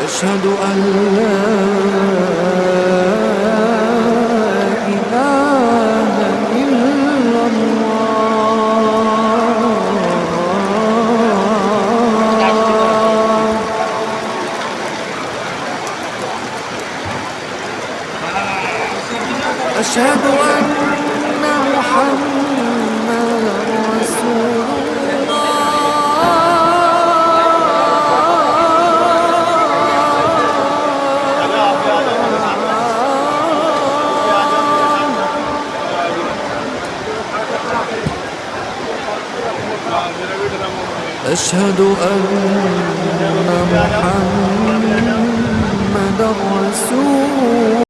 أشهد أن لا إله إلا الله. أشهد أن محمدا رسول أشهد أن محمدا رسول